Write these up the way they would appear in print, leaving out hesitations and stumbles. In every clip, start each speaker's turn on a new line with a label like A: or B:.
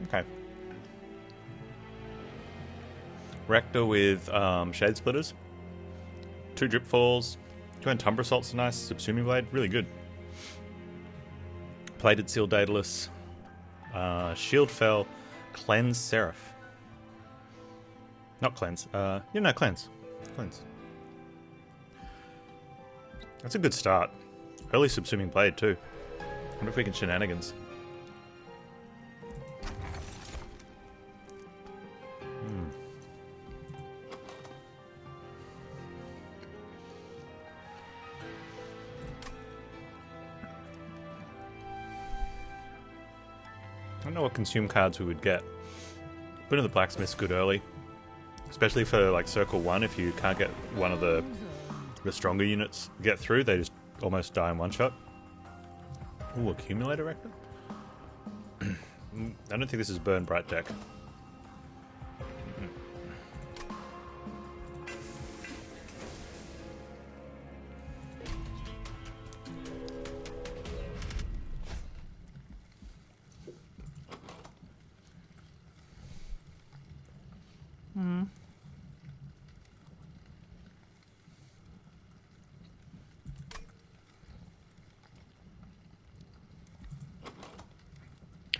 A: Okay. Rector with Shade Splitters. 2 Drip Falls. 2 Umbra Assault's nice. Subsuming Blade, really good. Plated Seal Daedalus. Shield Fell. Cleanse Seraph. Not Cleanse. Cleanse. Cleanse. That's a good start. Early Subsuming Blade too. Wonder if we can shenanigans. I don't know what consume cards we would get. Put in the Blacksmith's good early. Especially for like Circle 1, if you can't get one of the stronger units get through, they just almost die in one shot. Ooh, Accumulator Rector? I don't think this is Burn Bright deck.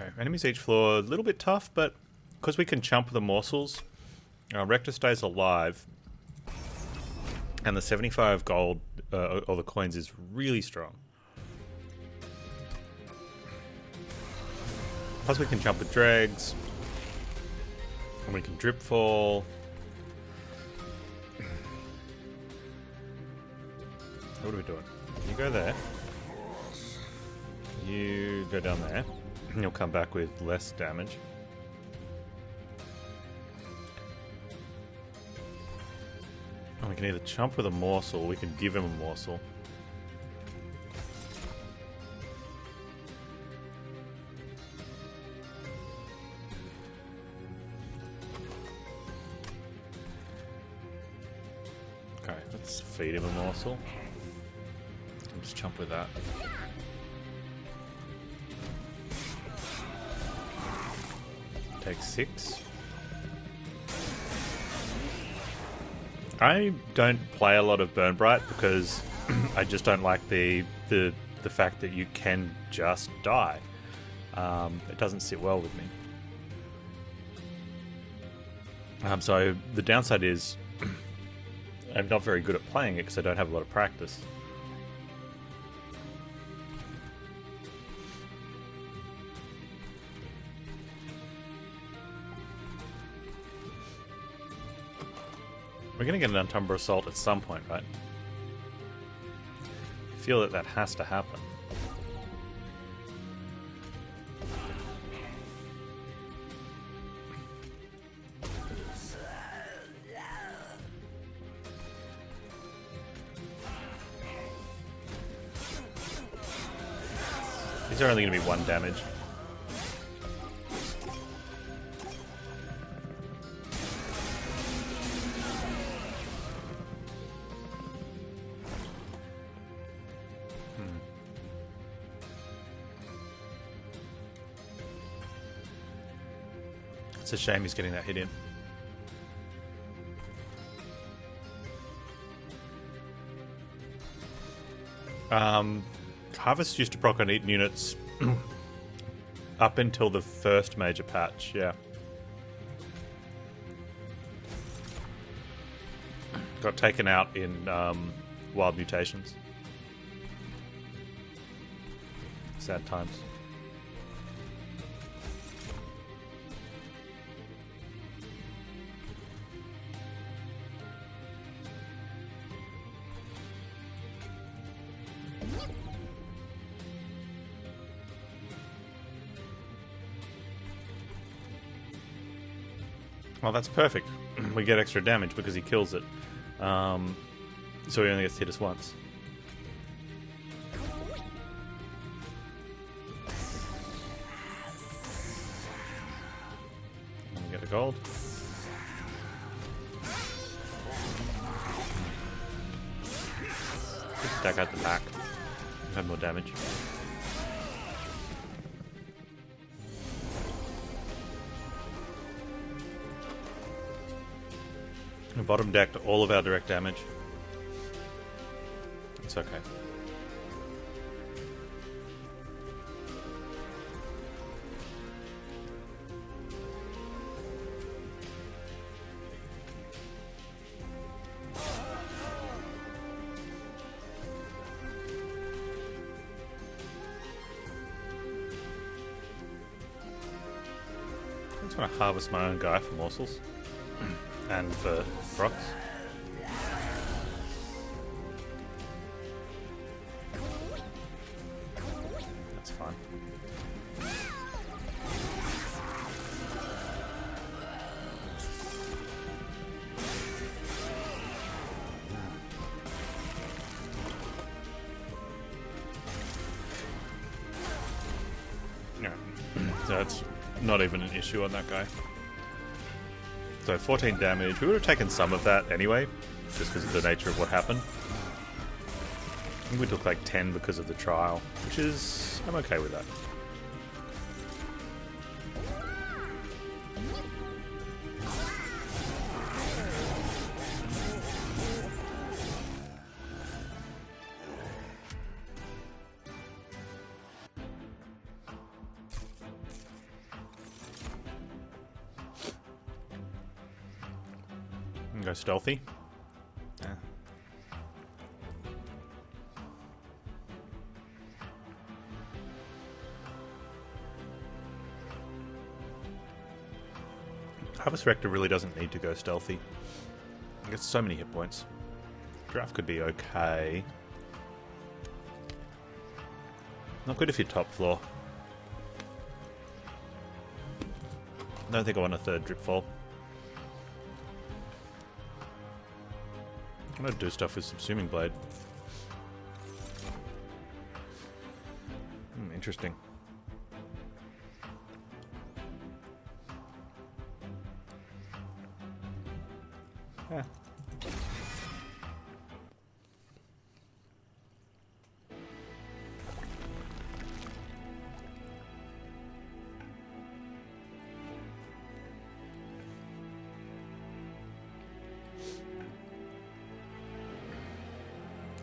A: Okay, enemies each floor, a little bit tough, but because we can chump the morsels, Rector stays alive, and the 75 gold, or the coins, is really strong. Plus we can jump with dregs, and we can drip fall. What are we doing? You go there. You go down there. And you'll come back with less damage. And we can either chump with a morsel, or we can give him a morsel. Okay, let's feed him a morsel. I'll just chump with that. Take 6. I don't play a lot of Burn Bright because I just don't like the fact that you can just die. It doesn't sit well with me. So the downside is I'm not very good at playing it because I don't have a lot of practice. We're going to get an Umbra Assault at some point, right? I feel that has to happen. These are only going to be 1 damage. It's a shame he's getting that hit in. Harvest used to proc on Eaten units up until the first major patch, yeah. Got taken out in Wild Mutations. Sad times. Well, that's perfect. We get extra damage because he kills it. So he only gets to hit us once. And we get a gold. Just stack out the back. Have more damage. We bottom decked all of our direct damage. It's okay. I just want to harvest my own guy for morsels and for procs. That's fine. Yeah. So that's not even an issue on that guy. So 14 damage. We would have taken some of that anyway, just because of the nature of what happened. I think we took like 10 because of the trial, which is... I'm okay with that. Go stealthy. Yeah. Harvest Rector really doesn't need to go stealthy. He gets so many hit points. Draft could be okay. Not good if you're top floor. I don't think I want a third drip fall. I'm gonna do stuff with Subsuming Blade. Interesting. Yeah.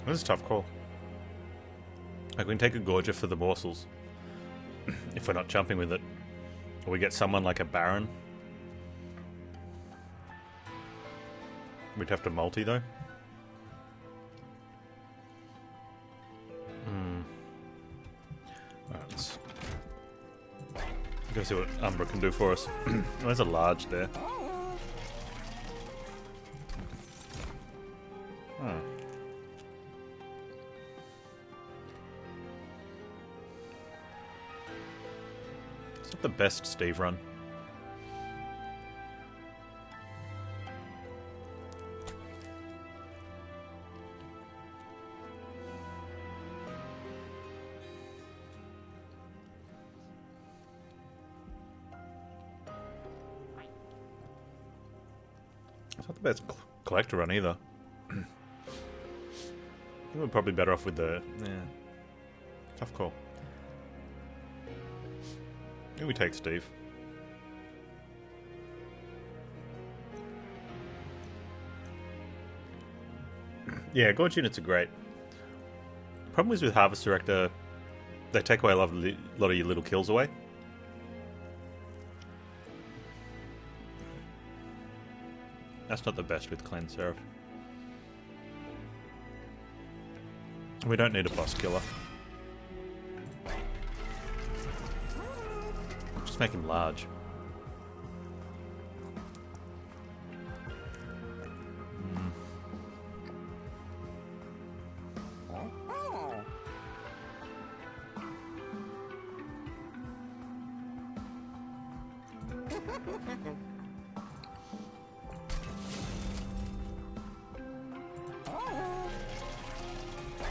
A: This is a tough call. Like, we can take a Gorger for the morsels, if we're not jumping with it. Or we get someone like a Baron. We'd have to multi, though. Alright, let's go see what Umbra can do for us. Oh, there's a large there. Oh. It's not the best Steve run. It's not the best collector run either. I think we're probably better off with the... Yeah. Tough call. Maybe we take Steve. Yeah, Gorge units are great. Problem is with Harvest Director, they take away a lot of your little kills away. That's not the best with Cleanse Seraph. We don't need a boss killer. Just make him large.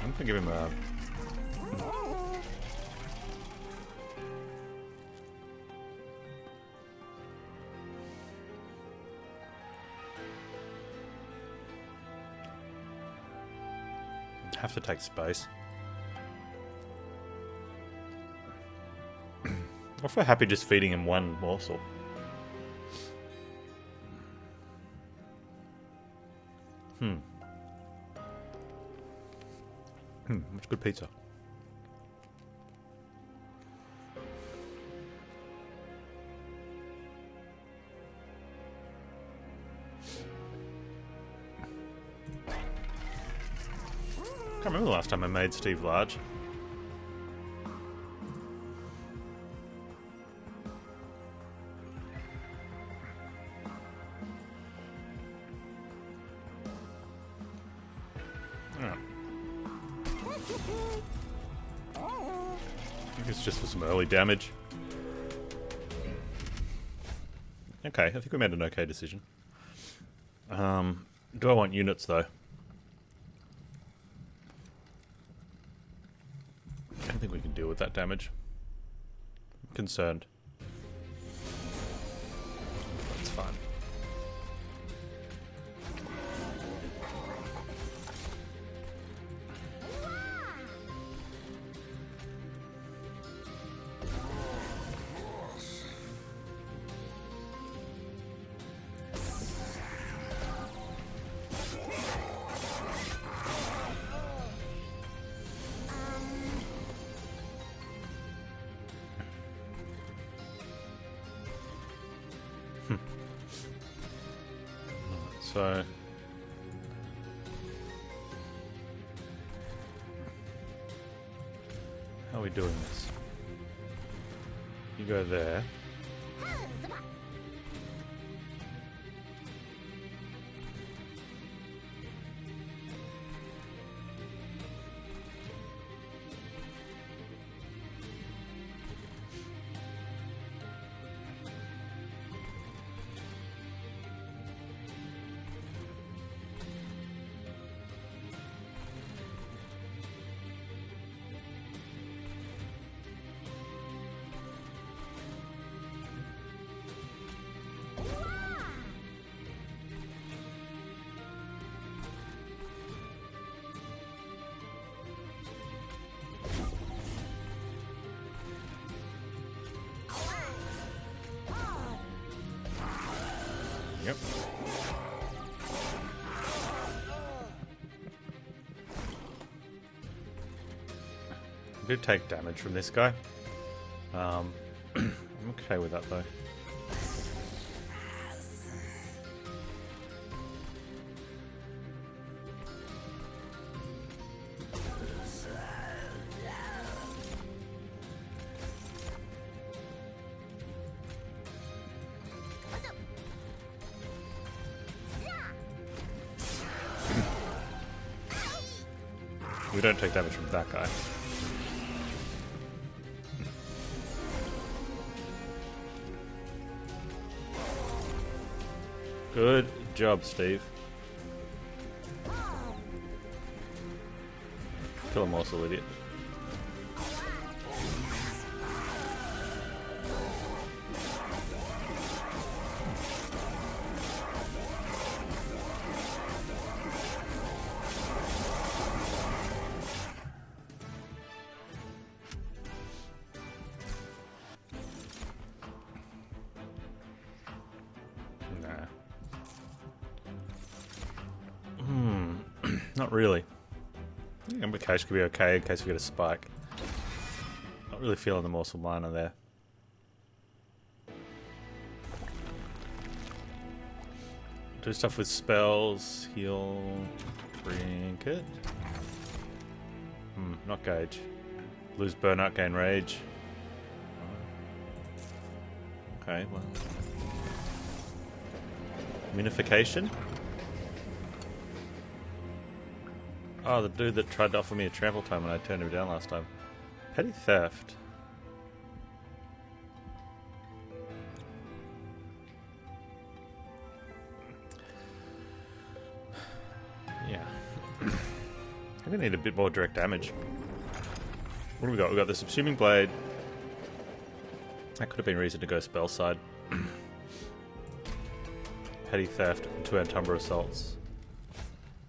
A: I'm gonna give him a... have to take space. Or if we're happy just feeding him one morsel. Much good pizza. Can't remember the last time I made Steve large. I think it's just for some early damage. Okay, I think we made an okay decision. Do I want units though? I don't think we can deal with that damage. I'm concerned. That's fine. So how are we doing this? You go there. Yep. I did take damage from this guy. I'm okay with that though. We don't take damage from that guy. Good job, Steve. Kill a morsel, idiot. Not really. I think Ambercash could be okay in case we get a spike. Not really feeling the morsel miner there. Do stuff with spells, heal, trinket. Not gauge. Lose burnout, gain rage. Okay, well. Minification? Oh, the dude that tried to offer me a trample time and I turned him down last time. Petty theft. Yeah. I'm gonna need a bit more direct damage. What do we got? We got the subsuming blade. That could have been reason to go spell side. Petty theft and 2 Antumbra assaults.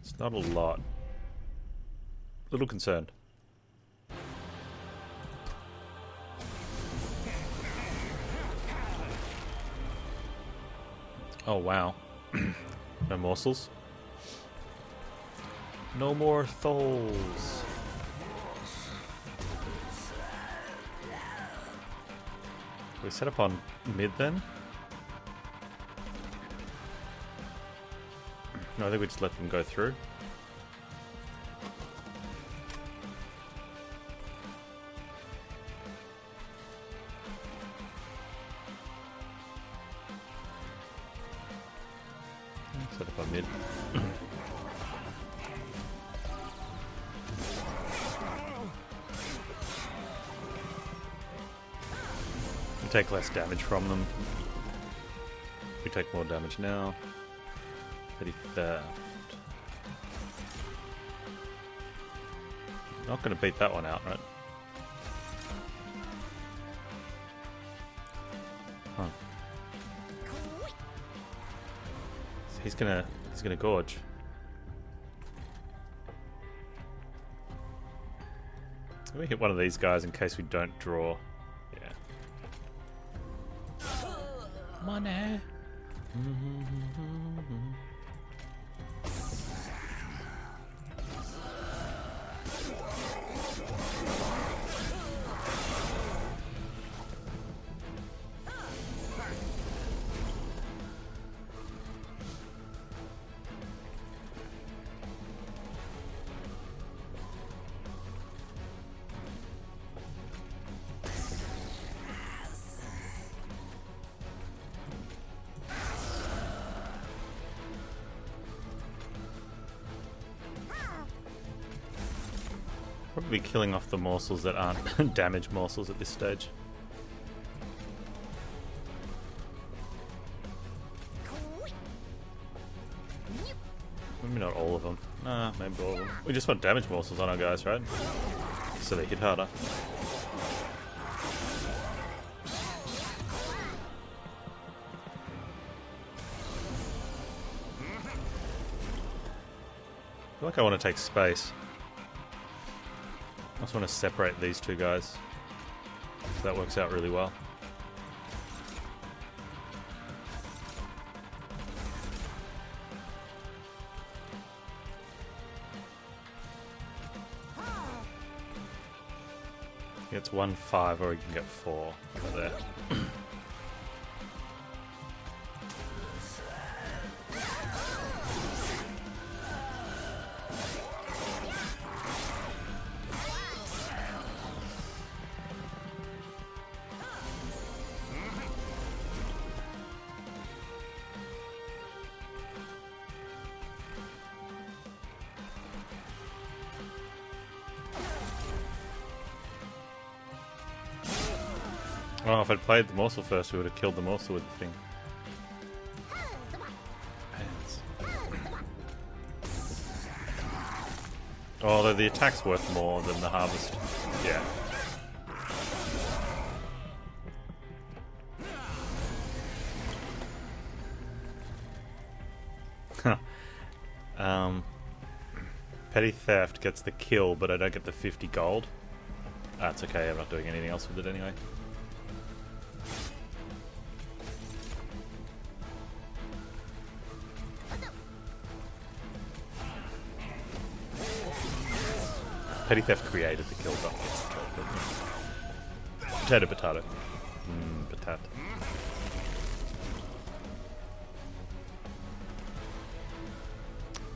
A: It's not a lot. Little concerned. Oh wow. No morsels. No more Tholes. We set up on mid then? No, I think we just let them go through. Set up on mid. We take less damage from them. We take more damage now. Petty theft. Not going to beat that one out, right? Huh. So he's gonna gorge. Let me hit one of these guys in case we don't draw. Yeah. Money. Probably killing off the morsels that aren't damage morsels at this stage. Maybe not all of them. Nah, maybe all of them. We just want damage morsels on our guys, right? So they hit harder. I feel like I want to take space. I just want to separate these two guys. So that works out really well. He gets 1-5 or he can get 4 over there. Oh, if I'd played the morsel first, we would have killed the morsel with the thing. Panz. Oh, although the attack's worth more than the harvest. Yeah. Petty theft gets the kill, but I don't get the 50 gold. That's okay, I'm not doing anything else with it anyway. Petty theft created the kill, but gets the kill. Potato, potato. Potato.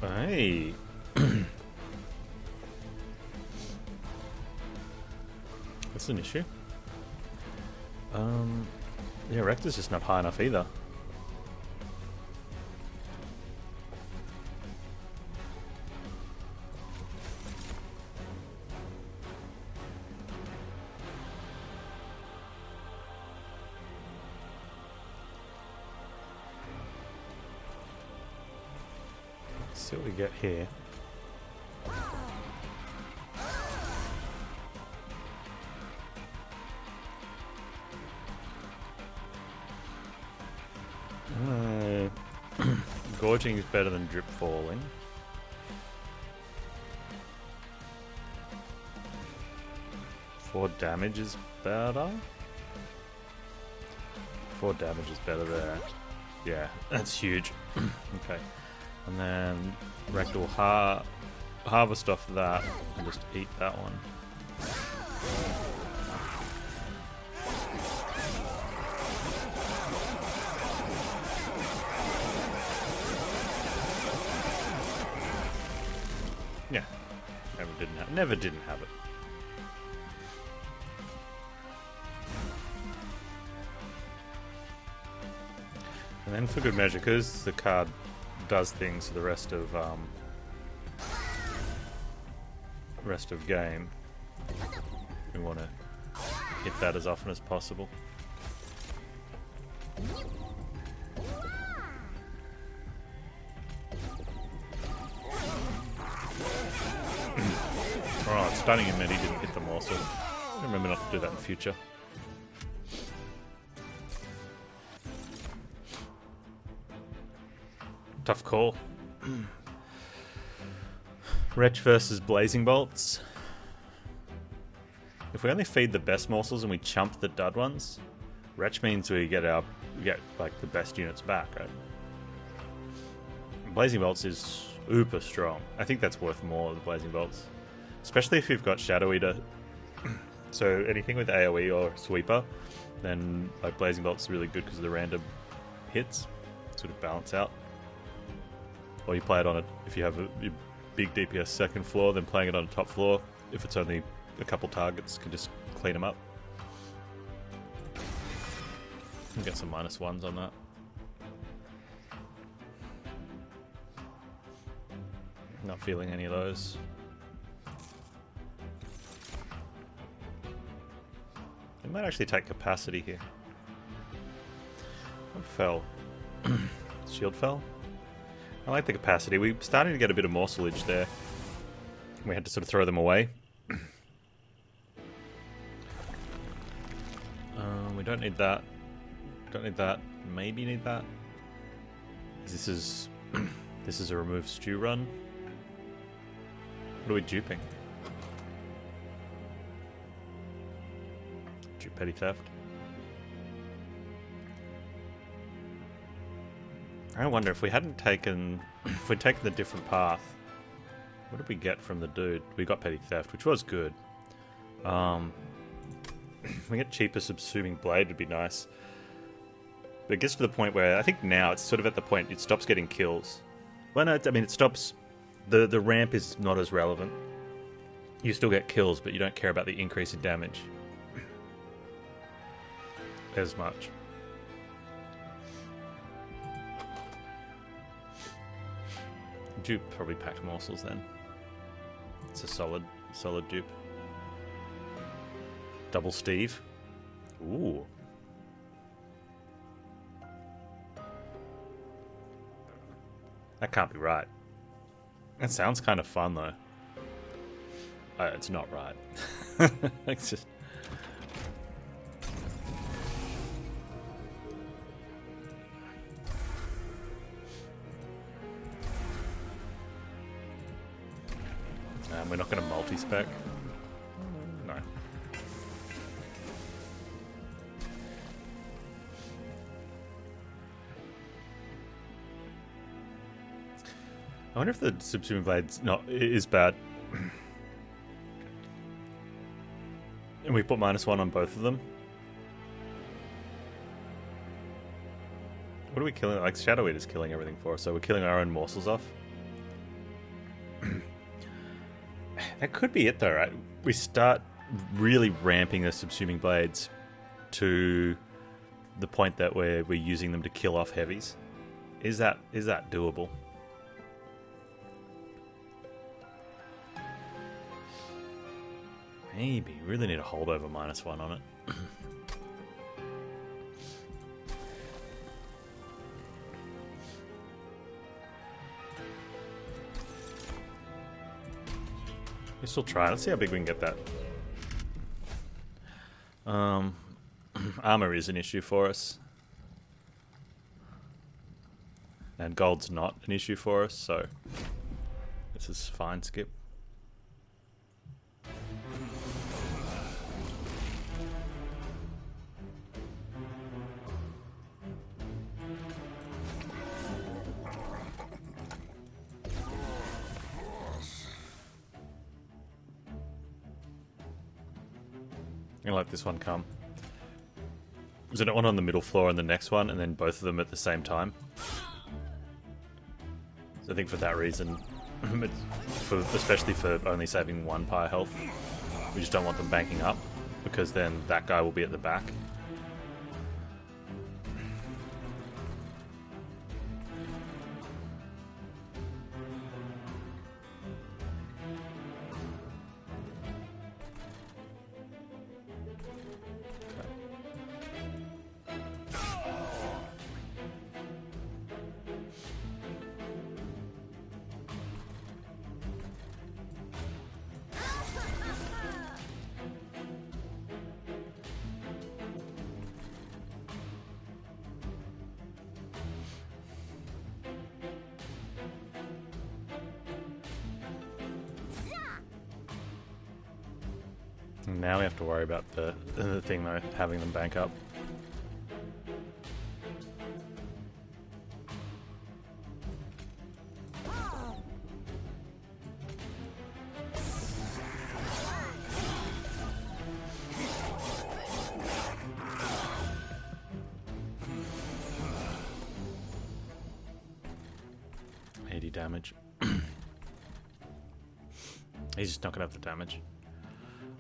A: Hey. That's an issue. Yeah, Rector's just not high enough either. Let's see what we get here. Gorging is better than drip falling. Four damage is better. 4 damage is better there. Yeah, that's huge. Okay. And then Rectal Heart. harvest off that and just eat that one. Yeah, never didn't have it. And then for good measure, because the card does things for the rest of game, we want to hit that as often as possible. Alright, stunning him and he didn't hit them also. Remember not to do that in the future. Tough call. Wretch versus Blazing Bolts. If we only feed the best morsels and we chump the dud ones, Wretch means we get like the best units back, right? Blazing Bolts is uber strong. I think that's worth more, the Blazing Bolts. Especially if you've got Shadoweater. So anything with AoE or Sweeper, then like Blazing Bolts is really good because of the random hits. Sort of balance out. Or you play it on it if you have a big DPS second floor, then playing it on a top floor, if it's only a couple targets, can just clean them up. And get some -1s on that. Not feeling any of those. It might actually take capacity here. What fell? Shield fell? I like the capacity. We're starting to get a bit of morselage there. We had to sort of throw them away. We don't need that. Don't need that. Maybe need that. This is a remove stew run. What are we duping? Dupe petty theft. I wonder if we hadn't taken, if we'd taken the different path, what did we get from the dude? We got petty theft, which was good. If we get cheaper subsuming blade would be nice. But it gets to the point where I think now it's sort of at the point it stops getting kills. Well, no, I mean it stops. The ramp is not as relevant. You still get kills, but you don't care about the increase in damage as much. Dupe probably packed morsels then. It's a solid dupe. Double Steve. Ooh. That can't be right. That sounds kind of fun though. It's not right. It's just. We're not going to multi-spec. No. I wonder if the subsuming blade's is bad. And we put -1 on both of them. What are we killing? Like Shadoweater's killing everything for us, so we're killing our own morsels off. That could be it though, right? We start really ramping the subsuming blades to the point that we're using them to kill off heavies. Is that doable? Maybe. Really need a holdover -1 on it. We're still trying. Let's see how big we can get that. Armor is an issue for us. And gold's not an issue for us, so this is fine, Skip. gonna let this one come. Is it one on the middle floor and the next one, and then both of them at the same time? So I think for that reason, especially for only saving 1 pyre health, we just don't want them banking up, because then that guy will be at the back. Now we have to worry about the thing though, having them bank up. Damage. He's just not gonna have the damage.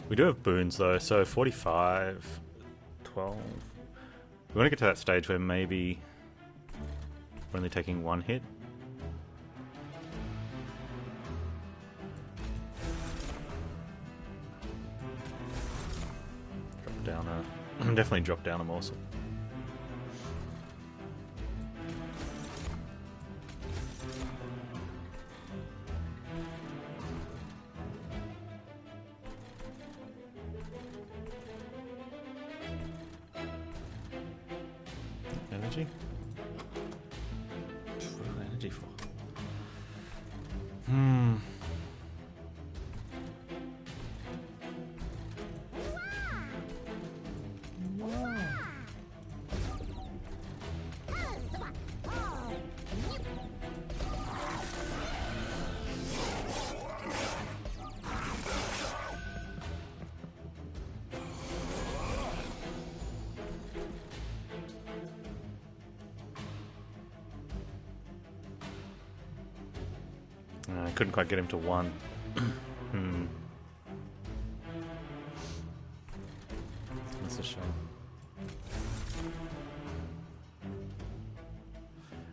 A: We do have boons though, so 45, 12. We want to get to that stage where maybe we're only taking 1 hit. Drop down a... definitely drop down a morsel. Energy? What is energy for? I couldn't quite get him to 1. That's a shame.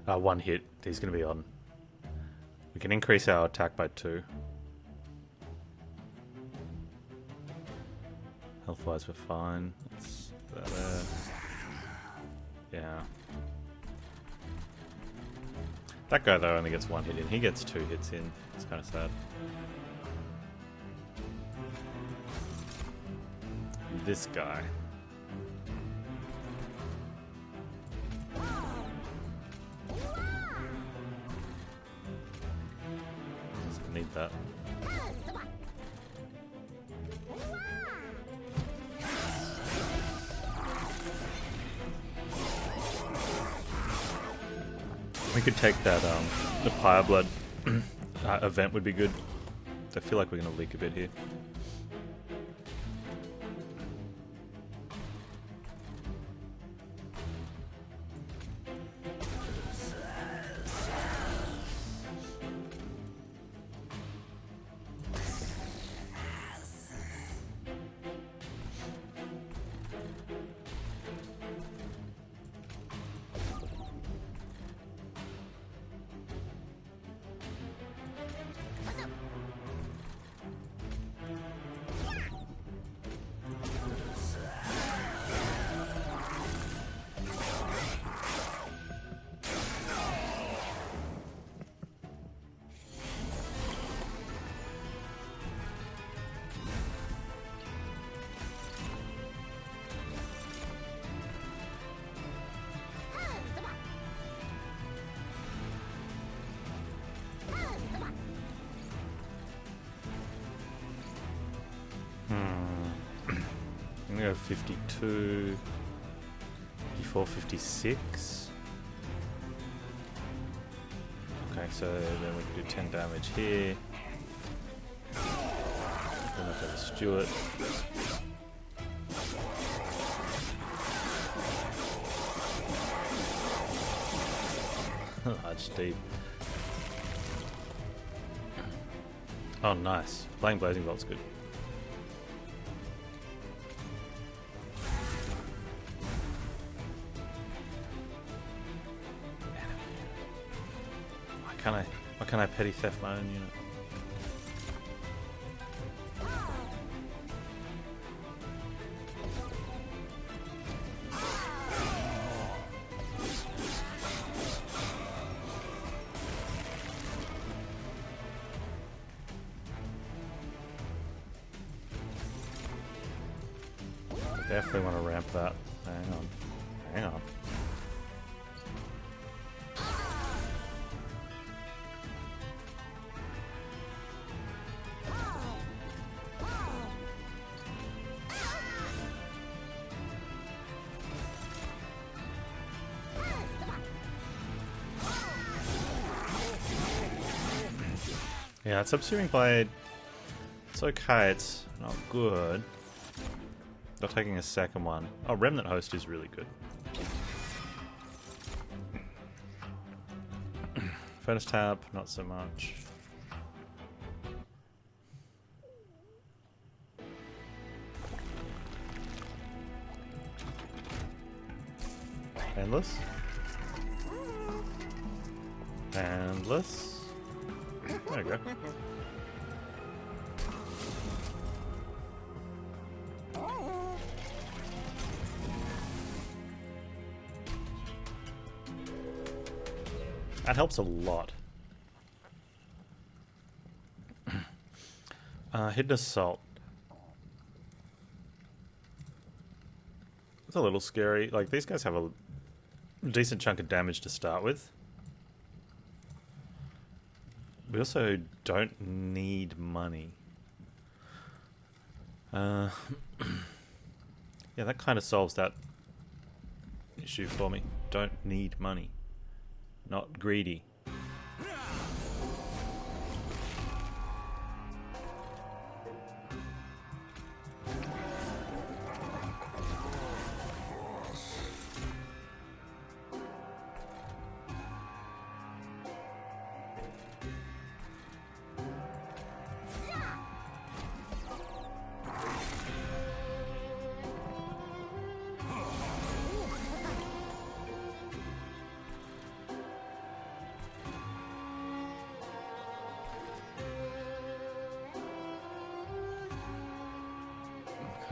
A: 1 hit. He's going to be on. We can increase our attack by 2. Health-wise, we're fine. That's better. Yeah. That guy, though, only gets 1 hit in. He gets 2 hits in. It's kind of sad. This guy. Doesn't need that. We could take that, the Pyre Blood event would be good. I feel like we're going to leak a bit here. I'm going to go 52, 54, 56. Okay, so then we can do 10 damage here. Then I've got a Stewart. Large steed. Oh, nice. Playing Blazing Bolt's good. Why can't I petty theft my own unit? Definitely want to ramp that. Hang on. Hang on. Yeah, Subsuming Blade. It's okay, it's not good. Not taking a second one. Oh, Remnant Host is really good. Furnace Tap, not so much. Endless. Endless. There you go. That helps a lot. Hidden Assault. It's a little scary. Like, these guys have a decent chunk of damage to start with. We also don't need money. Yeah, that kind of solves that issue for me. Don't need money. Not greedy.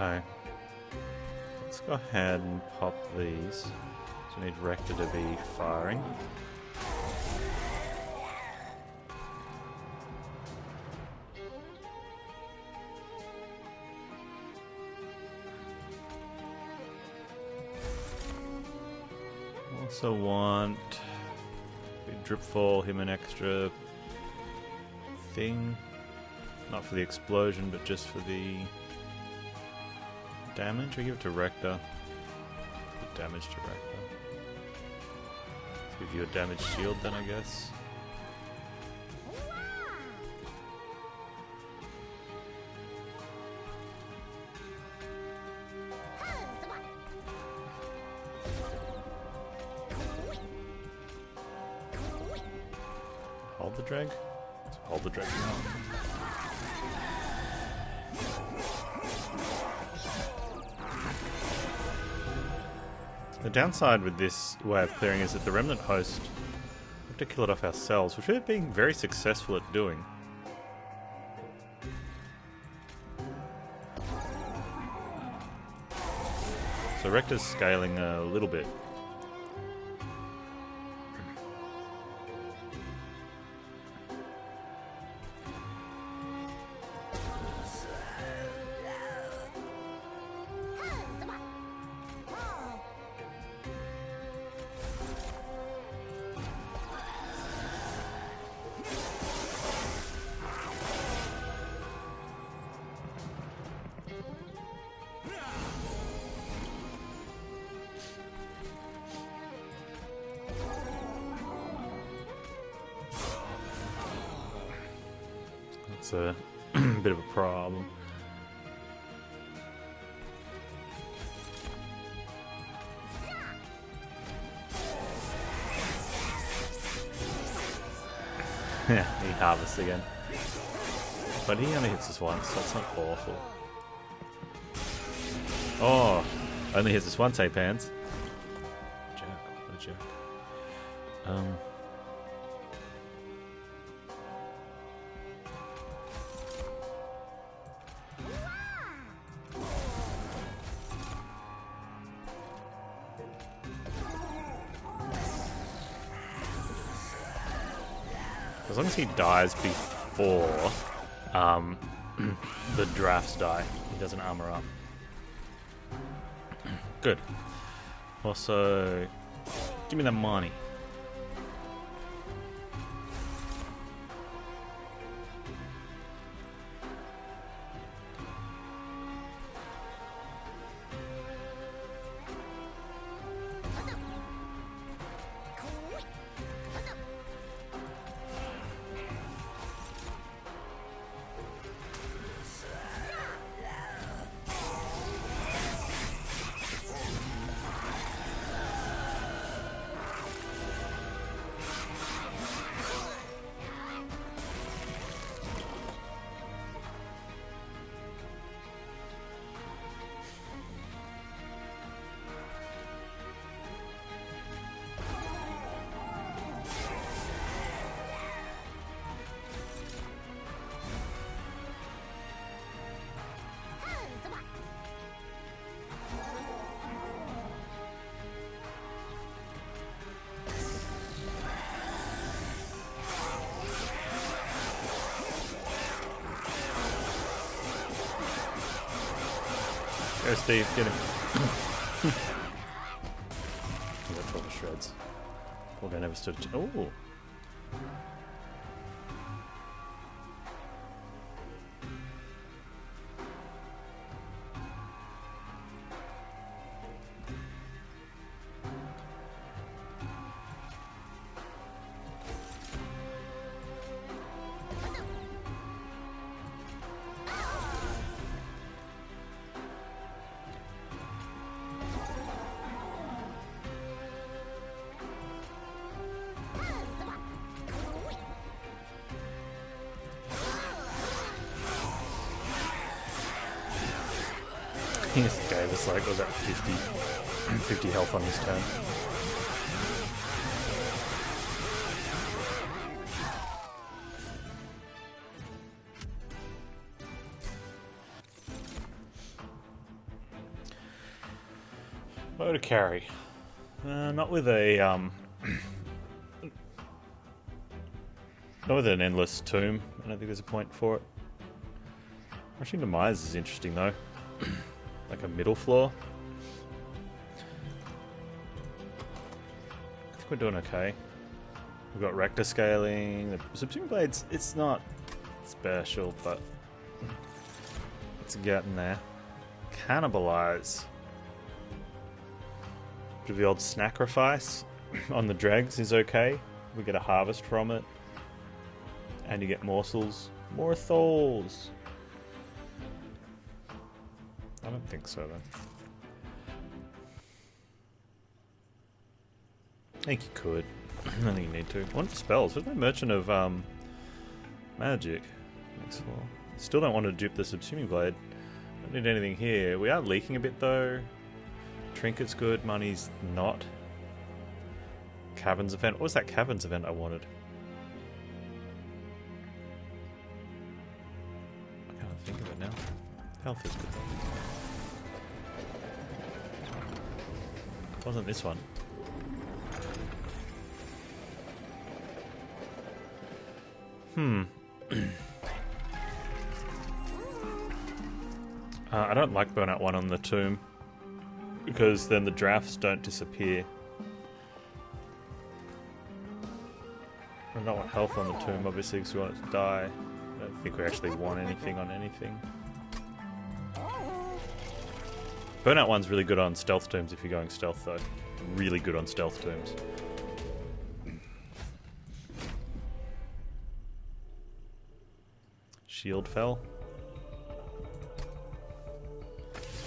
A: Okay. Let's go ahead and pop these. So we need Rector to be firing. Also want Dripfall, him an extra thing. Not for the explosion, but just for the damage. I give it to Rector. Good damage to Rector. Let's give you a damage shield then, I guess. Hold the drag? Let's hold the drag now. The downside with this way of clearing is that the Remnant Host, we have to kill it off ourselves, which we're being very successful at doing. So Rector's scaling a little bit. It's a bit of a problem. He harvests again. But he only hits us once, so that's not awful. Oh, only hits us once, hey Panz. Jerk, what a jerk. As long as he dies before the drafts die, he doesn't armor up. Good. Also, give me the money. Go Steve, get him. He got 12 shreds. Poor guy never stood a ooh. He just gave us like, what was that, 50 health on his turn. Motor carry. Not with a not with an endless tomb. I don't think there's a point for it. Rushing Demise is interesting though. Like a middle floor. I think we're doing okay. We've got Rector scaling. The Subsuming Blades, it's not special, but it's getting there. Cannibalize. Bit of the old Snacrifice on the dregs is okay. We get a harvest from it. And you get morsels. Morthals! I don't think so, though. I think you could. I don't think you need to. What are the spells? Where's my Merchant of Magic? Next floor. Still don't want to dupe the Subsuming Blade. Don't need anything here. We are leaking a bit, though. Trinket's good. Money's not. Caverns event. What was that Caverns event I wanted? I can't think of it now. Health is good. Wasn't this one? I don't like Burnout 1 on the tomb because then the drafts don't disappear. I don't want health on the tomb obviously because we want it to die. I don't think we actually want anything on anything. Burnout 1's really good on stealth tombs if you're going stealth though. Really good on stealth tombs. Shield fell.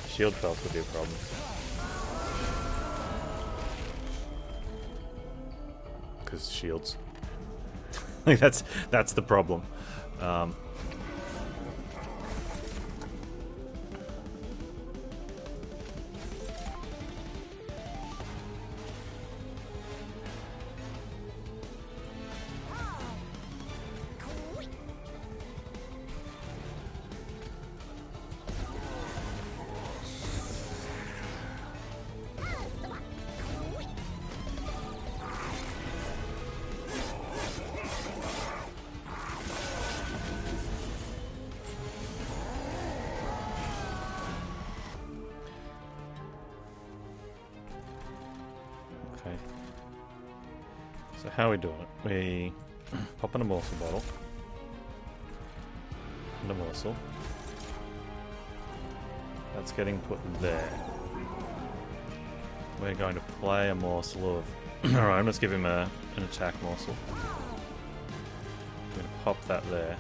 A: Shield fell could be a problem. Because shields. Like that's the problem. Um, okay. So how are we doing it? We pop in a morsel bottle. And a morsel. That's getting put there. We're going to play a morsel of... Alright, let's give him an attack morsel. We're going to pop that there.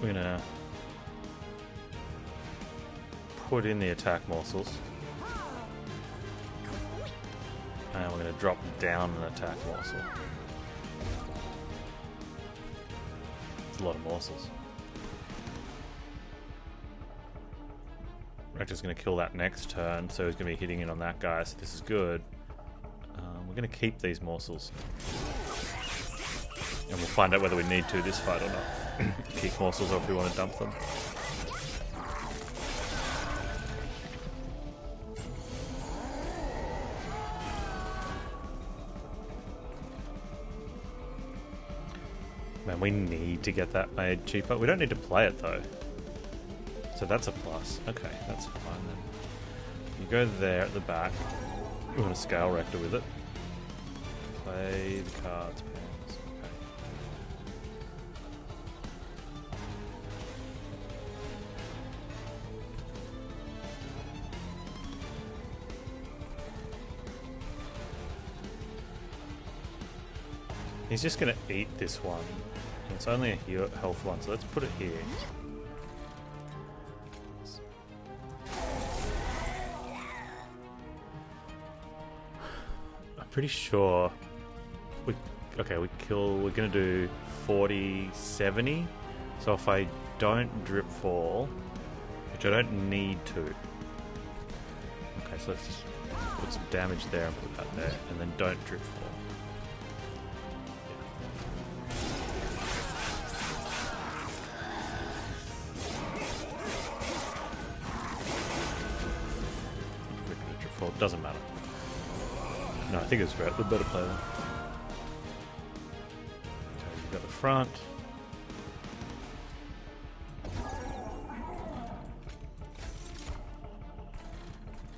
A: We're going to put in the attack morsels. And we're going to drop down an attack morsel. It's a lot of morsels. Rector's going to kill that next turn, so he's going to be hitting in on that guy, so this is good. We're going to keep these morsels. And we'll find out whether we need to this fight or not. Keep morsels or if we want to dump them. Man, we need to get that made cheaper. We don't need to play it though. So that's a plus. Okay, that's fine then. You go there at the back. We're going to scale Rector with it. Play the cards, Panz. Okay. He's just going to eat this one. It's only a health one, so let's put it here. Pretty sure we're gonna do 40-70, so if I don't drip fall, which I don't need to, okay, so let's just put some damage there and put that there, and then don't drip fall. Drip fall, doesn't matter. No, I think it's right. The better play then. Okay, you've got the front.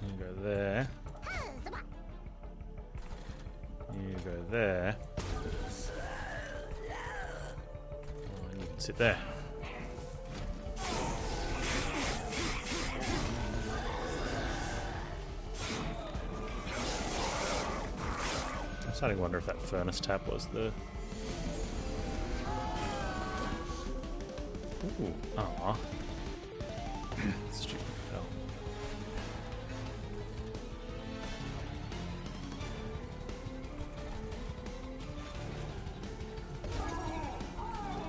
A: You go there. You go there. And you can sit there. I'm starting to wonder if that furnace tap was the... Ooh, aww. Stupid fell.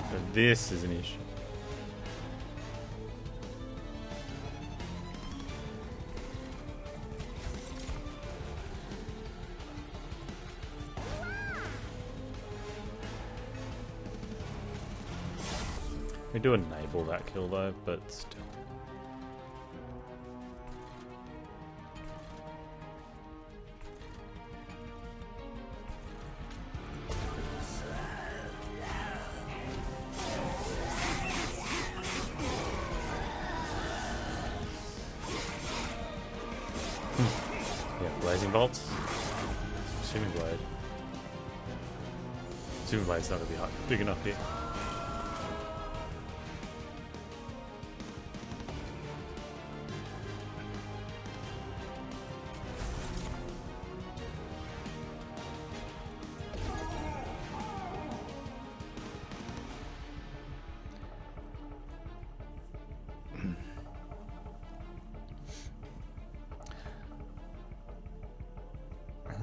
A: So this is an issue. We do enable that kill though, but still. Yeah, blazing bolts. Assuming blade. Assuming blade's not gonna be big enough here.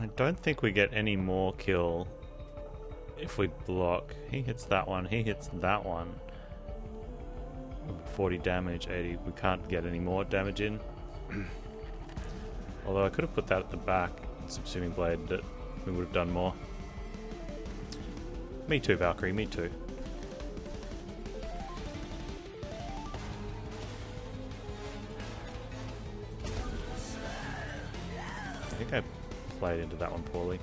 A: I don't think we get any more kill if we block, he hits that one, he hits that one. 40 damage, 80. We can't get any more damage in. Although I could have put that at the back, subsuming blade, that we would have done more. Me too, Valkyrie, me too. I think I played into that one poorly.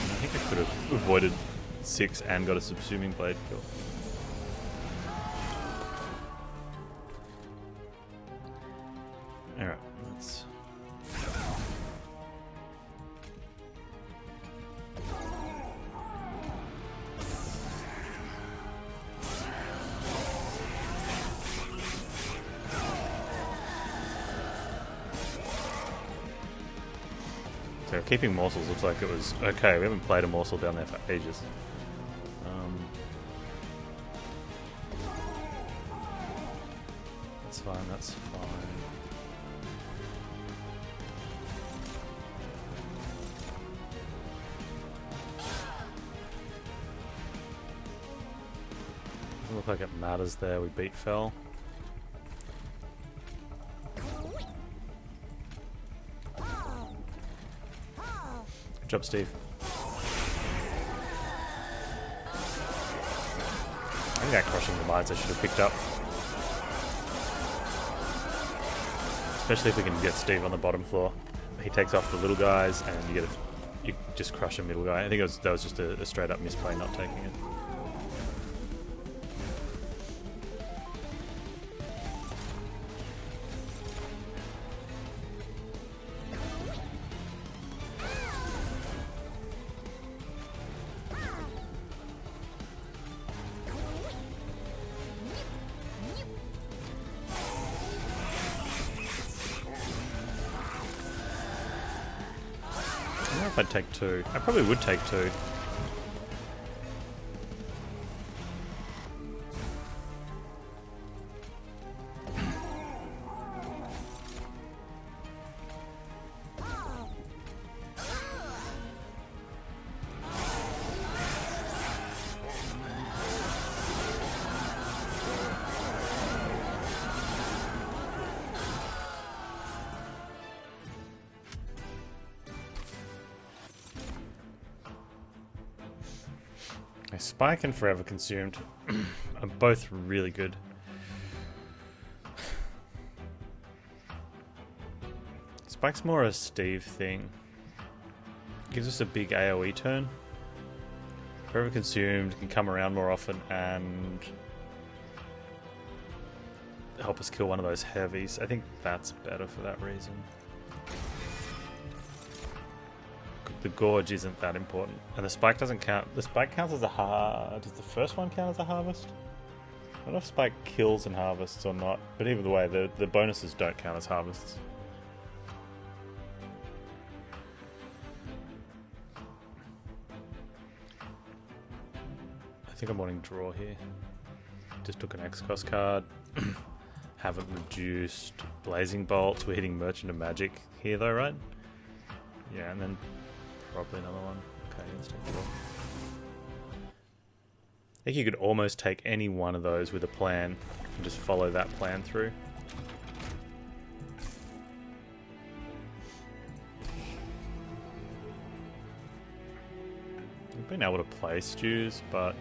A: I think I could have avoided 6 and got a subsuming blade kill. Alright, let's... So keeping morsels looks like it was okay. We haven't played a morsel down there for ages. That's fine, that's fine. Doesn't look like it matters there. We beat Fell. Good job, Steve. I think that crushing the mines I should have picked up. Especially if we can get Steve on the bottom floor. He takes off the little guys and you just crush a middle guy. I think that was just a straight up misplay not taking it. I don't know if I'd take 2. I probably would take 2. Spike and Forever Consumed are both really good. Spike's more a Steve thing. Gives us a big AoE turn. Forever Consumed can come around more often and help us kill one of those heavies. I think that's better for that reason. The Gorge isn't that important. And the Spike doesn't count. The Spike counts as a does the first one count as a harvest? I don't know if Spike kills and harvests or not, but either way, the bonuses don't count as harvests. I think I'm wanting draw here. Just took an X-Cost card. Haven't reduced Blazing Bolts. We're hitting Merchant of Magic here though, right? Yeah, and then probably another one. Okay, let's take draw. I think you could almost take any one of those with a plan and just follow that plan through. I've been able to play Stews, but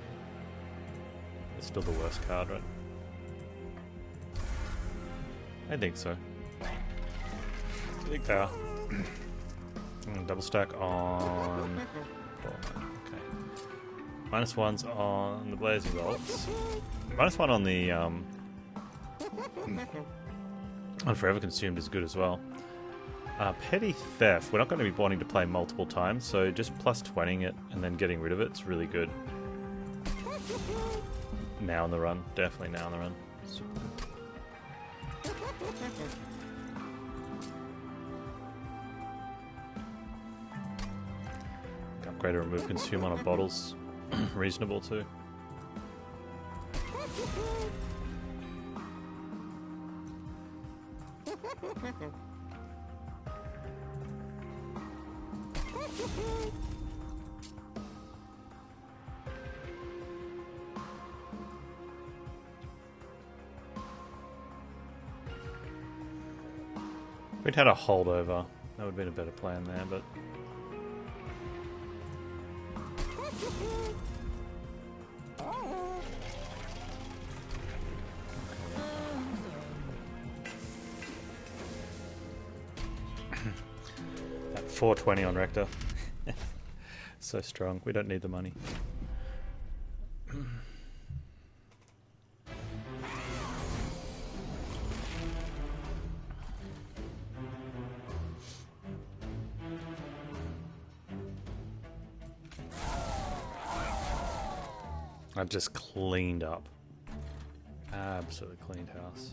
A: it's still the worst card, right? I think so. I think they are. Double stack on... Okay. -1's on the Blazing Bolts. -1 on the... on Forever Consumed is good as well. Petty Theft. We're not going to be wanting to play multiple times, so just +20ing it and then getting rid of it's really good. Now in the run. Definitely now in the run. Super. Upgrade to remove consume on a bottle's reasonable too. If we'd had a holdover, that would have been a better plan there, but... That 420 on Rector. So strong. We don't need the money. I've just cleaned up. Absolutely cleaned house.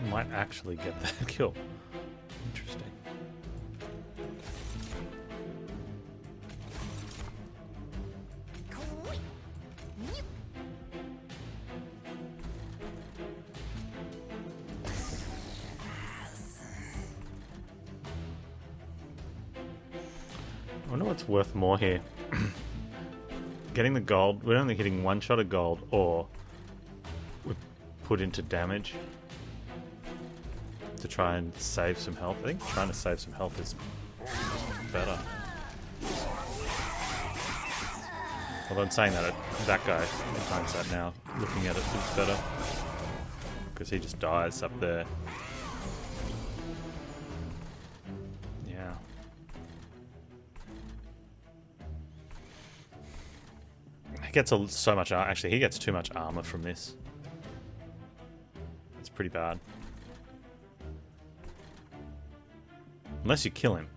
A: Might actually get that kill. Interesting. I wonder what's worth more here. Getting the gold. We're only hitting one shot of gold, or we put into damage to try and save some health. I think trying to save some health is better. Although I'm saying that that guy, in hindsight now, looking at it, is better. Because he just dies up there. Yeah. He gets so much armor. Actually, he gets too much armor from this. It's pretty bad. Unless you kill him.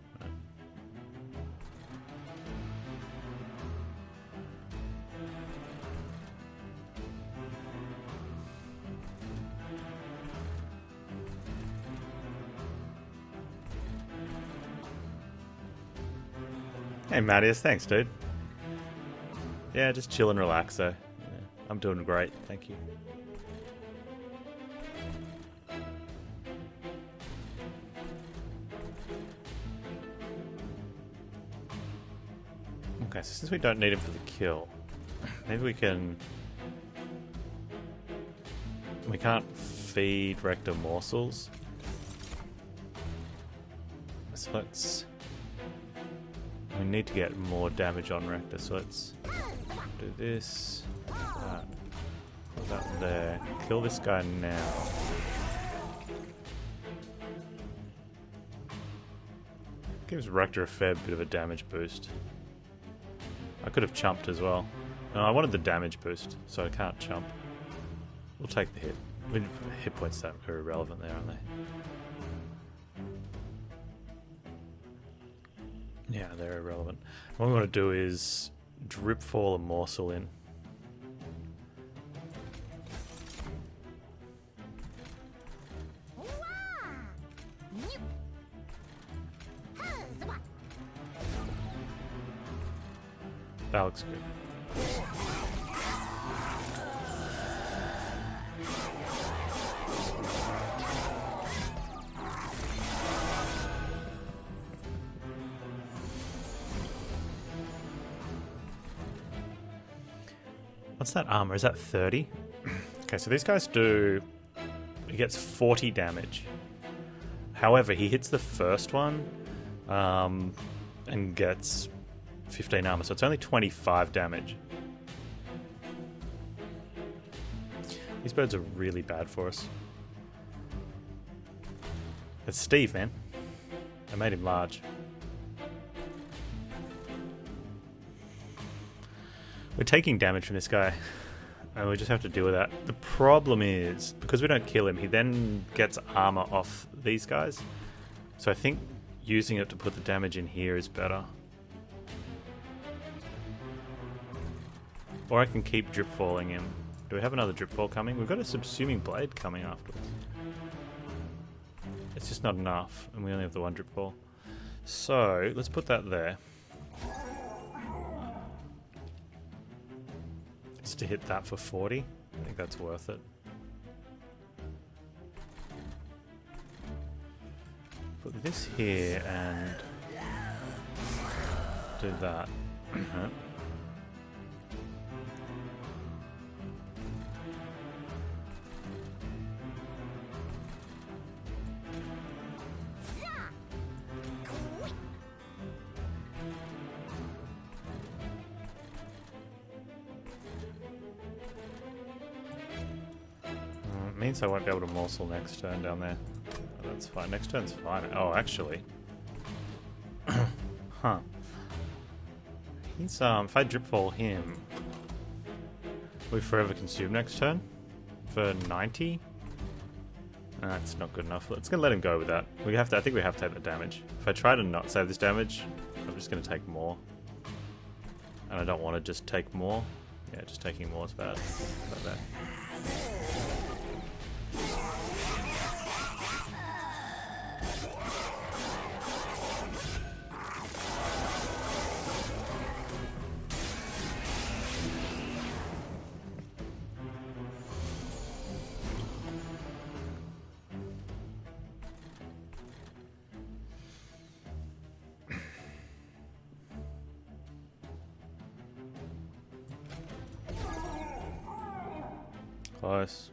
A: Hey Mattias, thanks dude. Yeah, just chill and relax though. Yeah, I'm doing great, thank you. Okay, so since we don't need him for the kill, maybe we can... We can't feed Rector morsels. So let's... We need to get more damage on Rector, so let's do this. That. Put that there. Kill this guy now. Gives Rector a fair bit of a damage boost. I could have chumped as well. No, I wanted the damage boost, so I can't chump. We'll take the hit. Hit points that are irrelevant there, aren't they? Yeah, they're irrelevant. What we want to do is drip fall a morsel in. That looks good. What's that armor? Is that 30? Okay, so these guys do... He gets 40 damage. However, he hits the first one and gets 15 armor, so it's only 25 damage. These birds are really bad for us. It's Steve, man. I made him large. We're taking damage from this guy, and we just have to deal with that. The problem is, because we don't kill him, he then gets armor off these guys. So I think using it to put the damage in here is better. Or I can keep drip falling him. Do we have another drip fall coming? We've got a subsuming blade coming afterwards. It's just not enough, and we only have the one drip fall. So let's put that there. Just to hit that for 40. I think that's worth it. Put this here and do that. Means I won't be able to morsel next turn down there. Oh, that's fine. Next turn's fine. Oh, actually. Huh. He's, if I drip fall him, we forever consume next turn for 90. That's not good enough. Let's gonna let him go with that. We have to. I think we have to take the damage. If I try to not save this damage, I'm just gonna take more. And I don't want to just take more. Yeah, just taking more is bad. Like that. Close.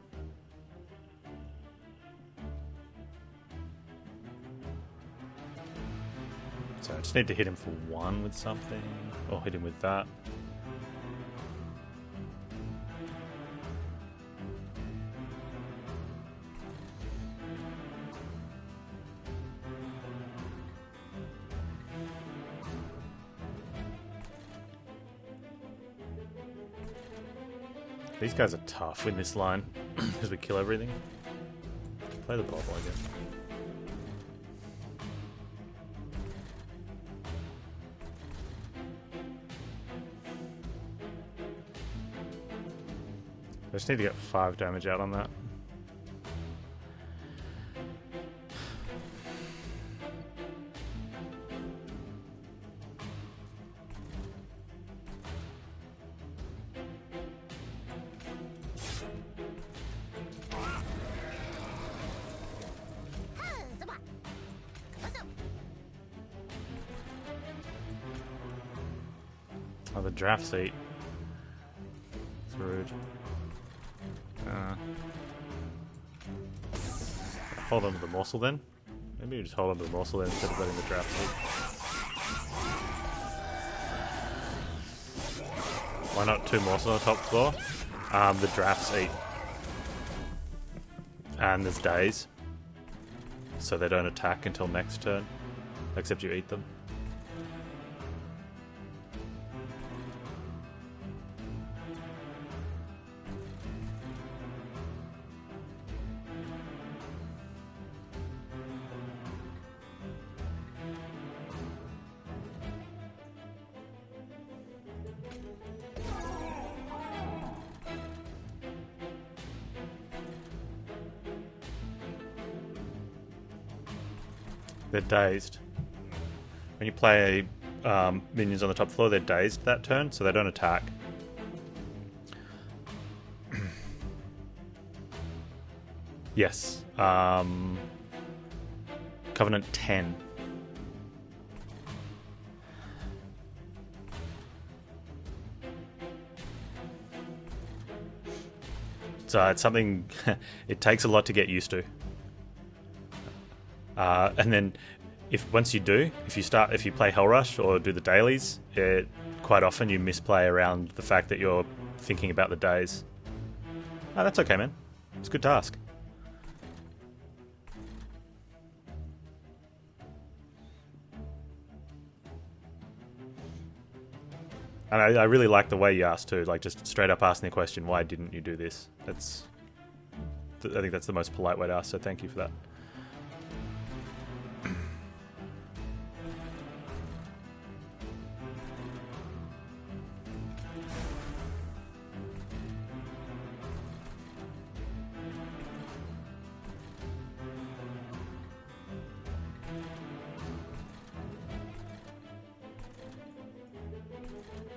A: So I just need to hit him for one with something, or hit him with that. These guys are tough in this line because we kill everything. Play the bobble, I guess. I just need to get 5 damage out on that. Oh, the draft seat. It's rude. Hold on to the morsel then. Maybe you just hold on to the morsel then instead of letting the draft seat. Why not 2 morsels on the top floor? The drafts eat. And there's days. So they don't attack until next turn. Except you eat them. They're dazed. When you play minions on the top floor, they're dazed that turn, so they don't attack. Yes. Covenant 10. So it's something it takes a lot to get used to. And then, once you do, if you play Hell Rush or do the dailies, quite often you misplay around the fact that you're thinking about the days. Oh, that's okay, man. It's a good task. And I really like the way you asked too, like just straight up asking the question, why didn't you do this? I think that's the most polite way to ask, so thank you for that.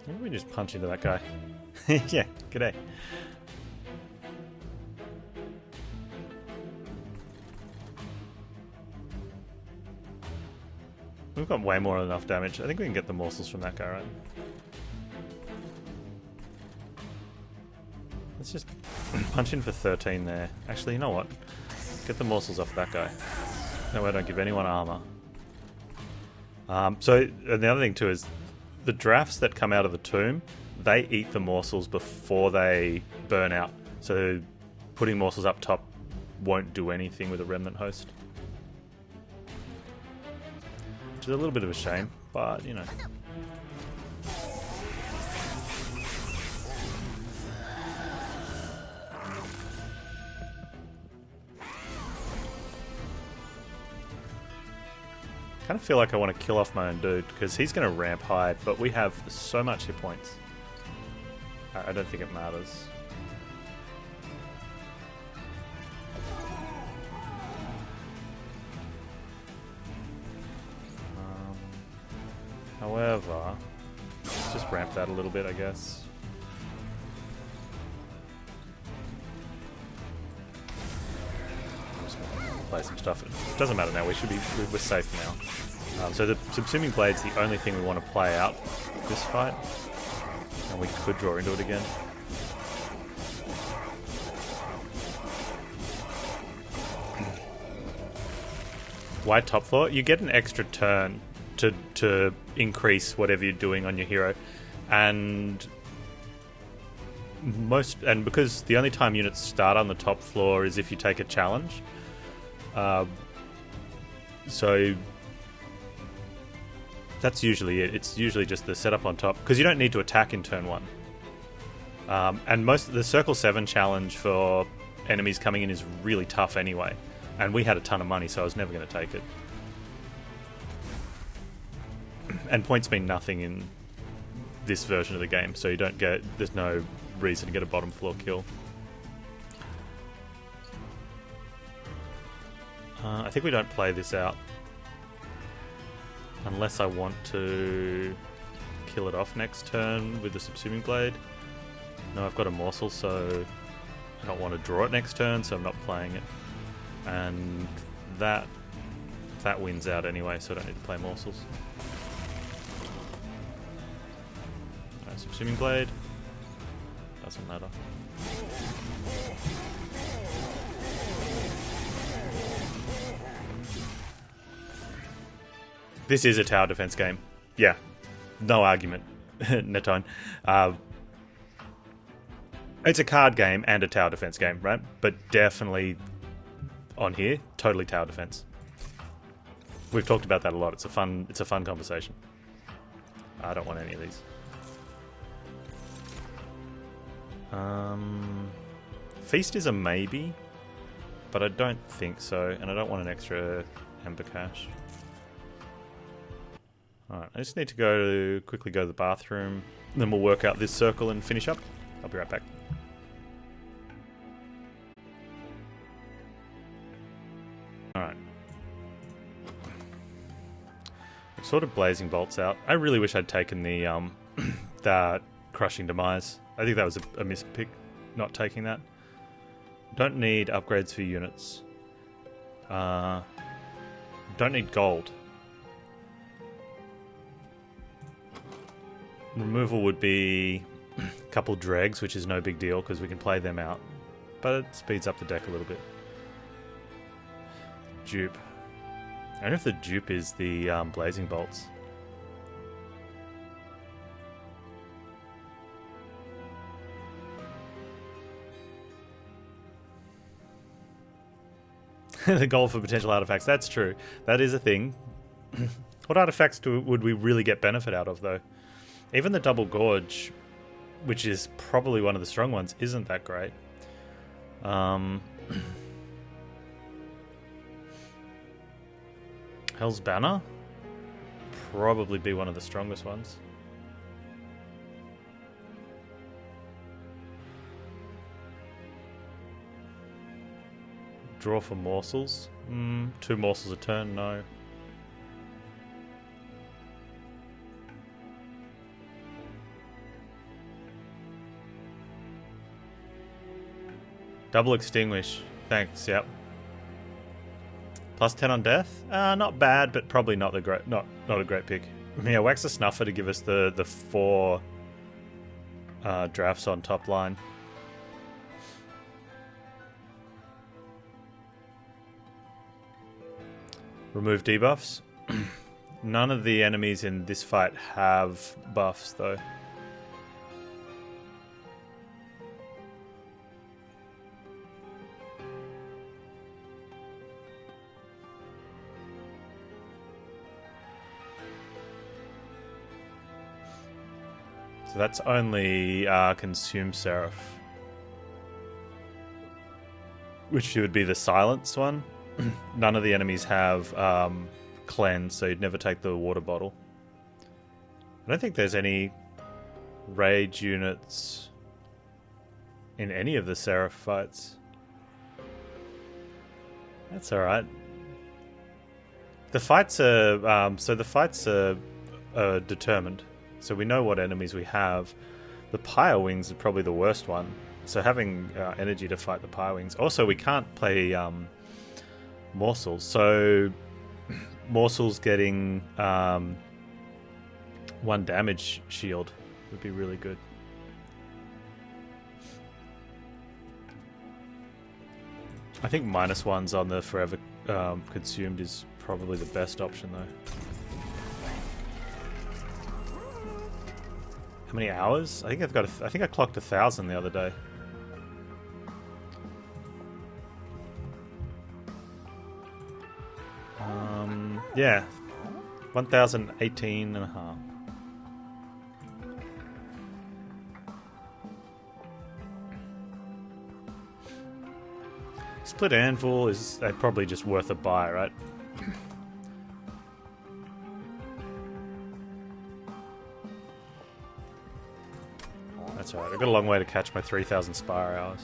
A: Maybe we just punch into that guy. Yeah, g'day. We've got way more than enough damage. I think we can get the morsels from that guy, right? Let's just punch in for 13 there. Actually, you know what? Get the morsels off that guy. That way I don't give anyone armor. And the other thing too is the drafts that come out of the tomb, they eat the morsels before they burn out. So putting morsels up top won't do anything with a remnant host. Which is a little bit of a shame, but you know. I kind of feel like I want to kill off my own dude because he's going to ramp high, but we have so much hit points. I don't think it matters. However, let's just ramp that a little bit, I guess. I'm just gonna play some stuff. It doesn't matter now. We're safe now. So the subsuming blade's the only thing we want to play out this fight, and we could draw into it again. White top floor, you get an extra turn to increase whatever you're doing on your hero, and because the only time units start on the top floor is if you take a challenge, so that's usually it. It's usually just the setup on top because you don't need to attack in turn 1, and most of the Circle 7 challenge for enemies coming in is really tough anyway, and we had a ton of money, so I was never going to take it. And points mean nothing in this version of the game, so there's no reason to get a bottom floor kill. I think we don't play this out unless I want to kill it off next turn with the subsuming blade. No, I've got a morsel, so I don't want to draw it next turn, so I'm not playing it. And that wins out anyway, so I don't need to play morsels. Subsuming blade. Doesn't matter. This is a tower defense game. Yeah. No argument. Netone. It's a card game and a tower defense game, right? But definitely on here, totally tower defense. We've talked about that a lot. It's a fun conversation. I don't want any of these. Feast is a maybe, but I don't think so, and I don't want an extra Ember Cache. Alright, I just need to quickly go to the bathroom, then we'll work out this circle and finish up. I'll be right back. Alright. I've sort of blazing bolts out. I really wish I'd taken the that crushing demise. I think that was a mispick, not taking that. Don't need upgrades for units. Don't need gold. Removal would be a couple dregs, which is no big deal because we can play them out. But it speeds up the deck a little bit. Dupe. I don't know if the dupe is the blazing bolts. The goal for potential artifacts. That's true. That is a thing. What artifacts would we really get benefit out of, though? Even the double gorge, which is probably one of the strong ones, isn't that great. Hell's Banner? Probably be one of the strongest ones. Draw for morsels. 2 morsels a turn, no. Double extinguish. Thanks, yep. Plus 10 on death? Not bad, but probably not a great pick. Yeah, Wax the Snuffer to give us the 4 drafts on top line. Remove debuffs. None of the enemies in this fight have buffs, though. So that's only Consume Seraph, which would be the Silence one. None of the enemies have Cleanse, so you'd never take the water bottle. I don't think there's any rage units in any of the Seraph fights. That's alright. The fights are determined. So we know what enemies we have. The Pyre Wings are probably the worst one. So having energy to fight the Pyre Wings. Also, we can't play Morsels. So Morsels getting 1 damage shield would be really good. I think -1s on the Forever Consumed is probably the best option, though. How many hours? I think I've got. I think I clocked 1,000 the other day. Yeah, 1,018 and a half. Split Anvil is probably just worth a buy, right? That's alright, I've got a long way to catch my 3,000 Spire hours.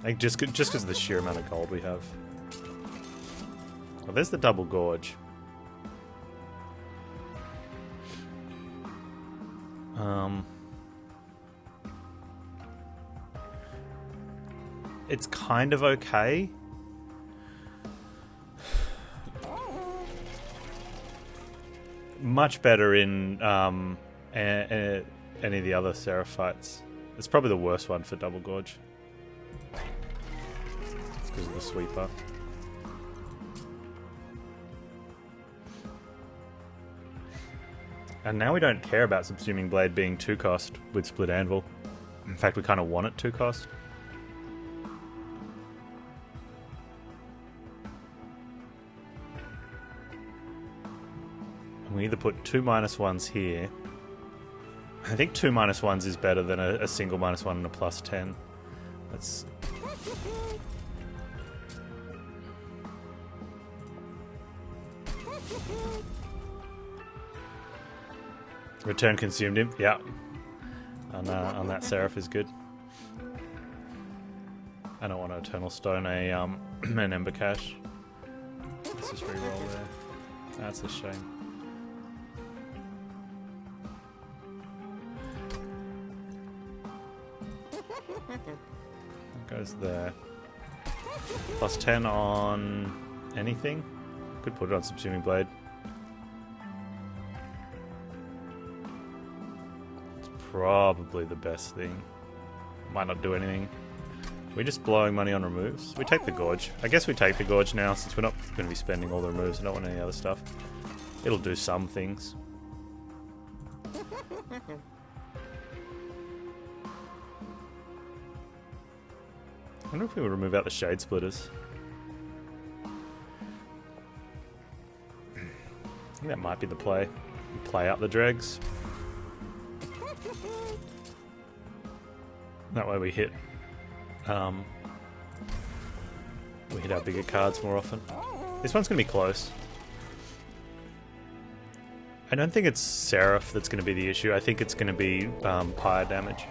A: I think just because of the sheer amount of gold we have. Well, there's the double gorge. It's kind of okay. Much better in any of the other Seraph fights. It's probably the worst one for double gorge. It's because of the sweeper. And now we don't care about Subsuming Blade being 2 cost with Split Anvil. In fact, we kind of want it 2 cost. And we either put 2 -1s here. I think 2 -1s is better than a single -1 and a +10. That's... Return Consumed him, yeah. On that Seraph is good. I don't want to Eternal Stone an Ember Cache. Let's just reroll there. That's a shame. That goes there. +10 on anything. Could put it on Subsuming Blade. Probably the best thing. Might not do anything. We're just blowing money on removes. We take the Gorge. I guess we take the Gorge now since we're not going to be spending all the removes. I don't want any other stuff. It'll do some things. I wonder if we would remove out the Shade Splitters. that might be the play. Play out the dregs. That way we hit our bigger cards more often. This one's going to be close. I don't think it's Seraph that's going to be the issue. I think it's going to be pyre damage.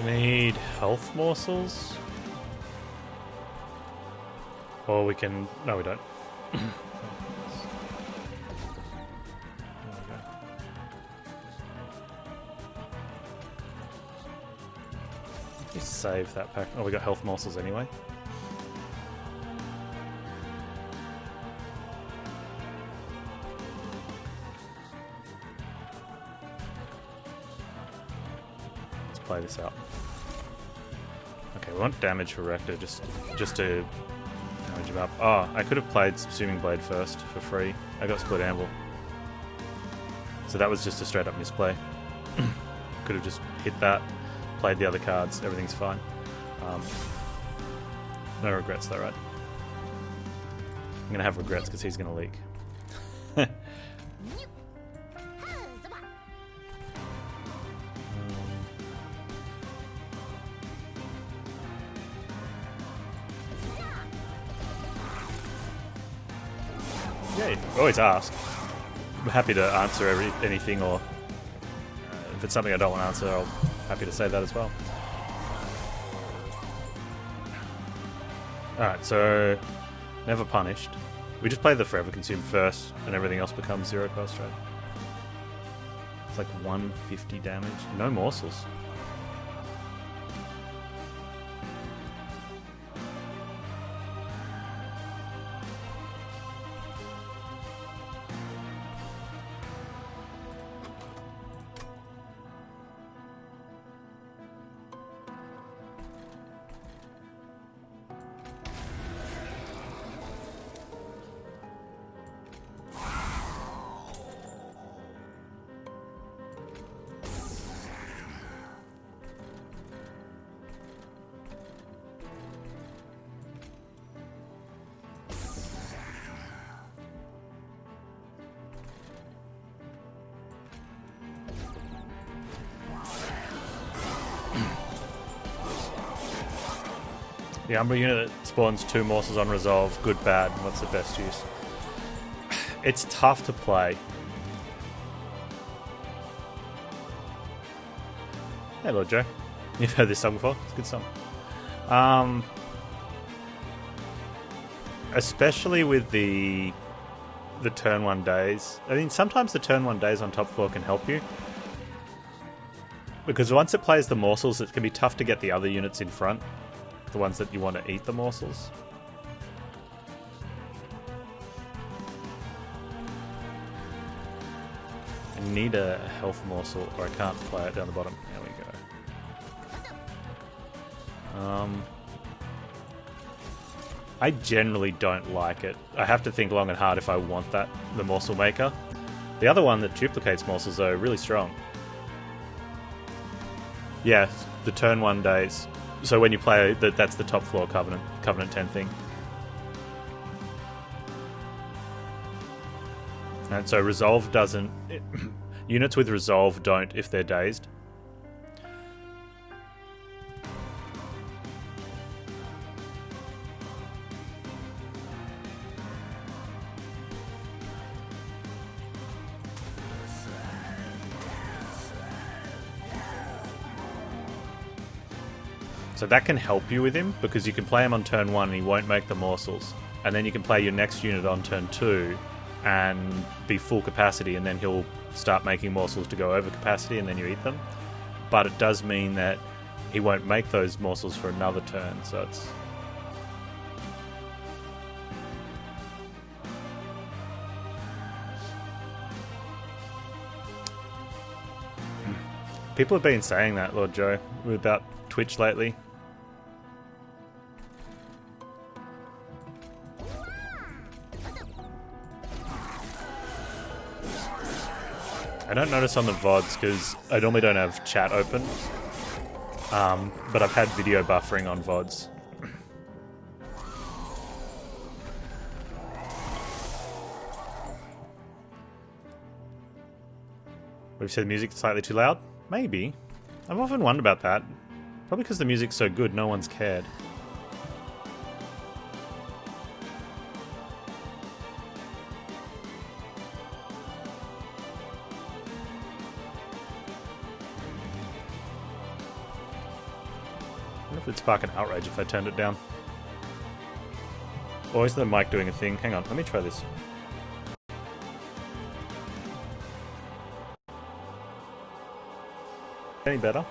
A: Need health morsels? Or we can... No, we don't. Just save that pack. Oh, we got health morsels anyway. Let's play this out. Okay, we want damage for Rector just to damage him up. Oh, I could have played Subsuming Blade first for free. I got Split Anvil. So that was just a straight up misplay. Could have just hit that, played the other cards, everything's fine. No regrets though, right? I'm gonna have regrets because he's gonna leak. Yeah, always ask. I'm happy to answer anything, or if it's something I don't want to answer, I'm happy to say that as well. Alright, so never punished. We just play the Forever Consume first, and everything else becomes 0 cost, right? It's like 150 damage. No morsels. The Umbra unit that spawns 2 morsels on resolve, good, bad. What's the best use? It's tough to play. Hey, Lord Joe. You've heard this song before? It's a good song. Especially with the turn 1 days. I mean, sometimes the turn 1 days on top floor can help you. Because once it plays the morsels, it can be tough to get the other units in front. The ones that you want to eat the morsels. I need a health morsel or I can't play it down the bottom. There we go. I generally don't like it. I have to think long and hard if I want the morsel maker. The other one that duplicates morsels though, really strong. Yeah, the turn 1 days. So when you play, that's the top floor Covenant 10 thing. And so Resolve doesn't... units with Resolve don't if they're dazed. So that can help you with him, because you can play him on turn 1 and he won't make the morsels. And then you can play your next unit on turn 2 and be full capacity, and then he'll start making morsels to go over capacity and then you eat them. But it does mean that he won't make those morsels for another turn, so it's People have been saying that, Lord Joe, about Twitch lately. I don't notice on the VODs because I normally don't have chat open. But I've had video buffering on VODs. We've said the music's slightly too loud? Maybe. I've often wondered about that. Probably because the music's so good, no one's cared. I wonder if it'd spark an outrage if I turned it down. Or is the mic doing a thing? Hang on, let me try this. Any better?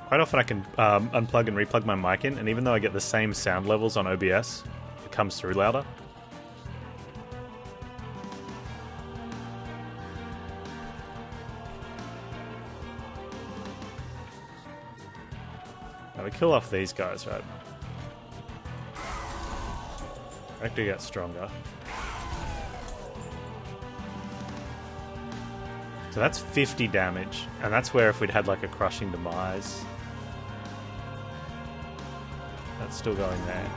A: Quite often I can unplug and replug my mic in, and even though I get the same sound levels on OBS, it comes through louder. Now we kill off these guys, right? I do get stronger. So that's 50 damage, and that's where if we'd had like a crushing demise, that's still going there.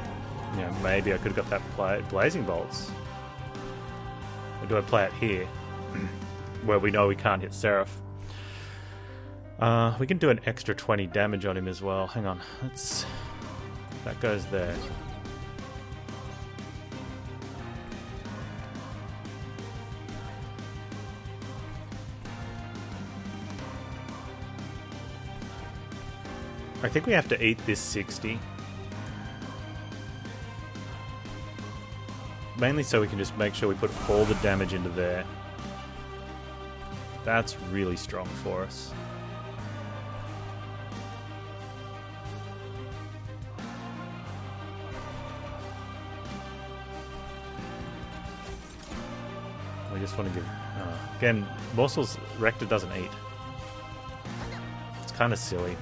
A: You know, maybe I could have got that blazing bolts. Or do I play it here, where we know we can't hit Seraph? We can do an extra 20 damage on him as well. Hang on, that goes there. I think we have to eat this 60. Mainly so we can just make sure we put all the damage into there. That's really strong for us. We just want to give... again, morsels Rector doesn't eat. It's kind of silly.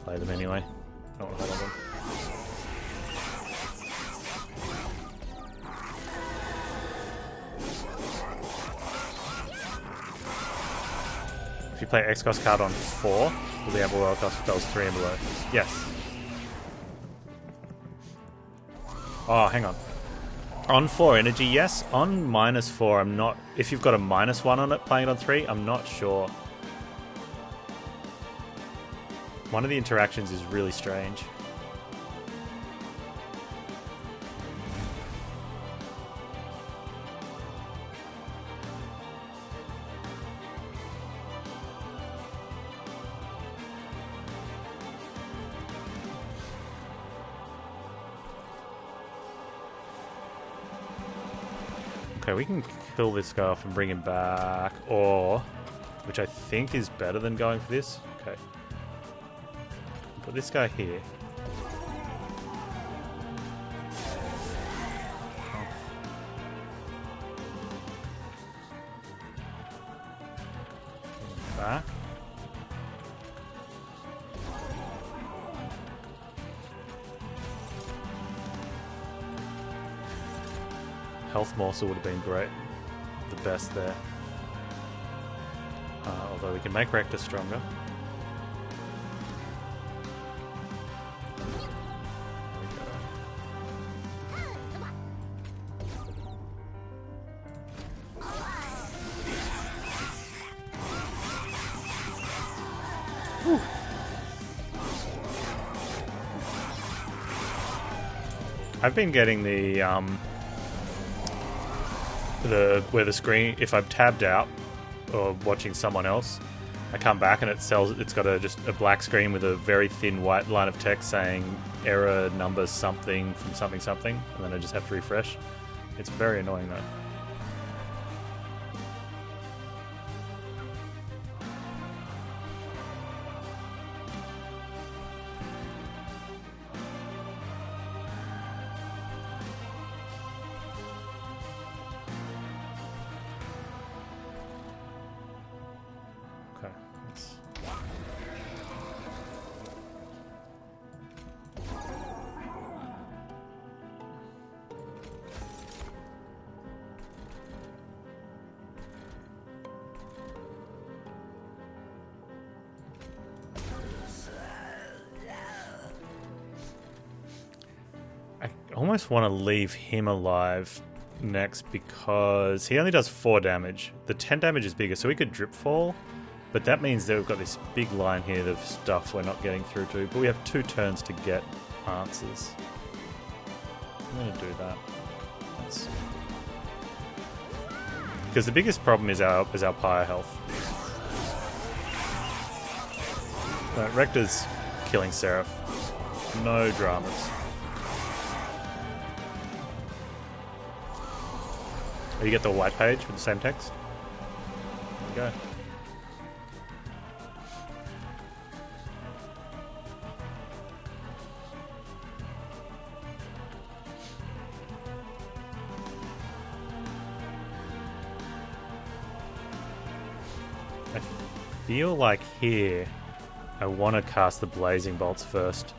A: Play them anyway. Don't want to hold on them. If you play X-Cost card on 4, will the Amber World cost spells 3 and below? Yes. Oh, hang on. On 4 energy, yes. On -4, I'm not... If you've got a -1 on it playing it on 3, I'm not sure. One of the interactions is really strange. Okay, we can kill this guy off and bring him back, or, which I think is better than going for this. Okay. Put this guy here. Back. Health morsel would have been great. The best there. Although we can make Rector stronger. I've been getting where the screen, if I'm tabbed out or watching someone else, I come back and it's got just a black screen with a very thin white line of text saying error number something from something something, and then I just have to refresh. It's very annoying though. almost want to leave him alive next because he only does 4 damage. The 10 damage is bigger, so we could drip fall, but that means that we've got this big line here of stuff we're not getting through to, but we have 2 turns to get answers. I'm going to do that. Because the biggest problem is our pyre health. Rector's killing Seraph. No dramas. You get the white page with the same text. There you go. I feel like here I want to cast the blazing bolts first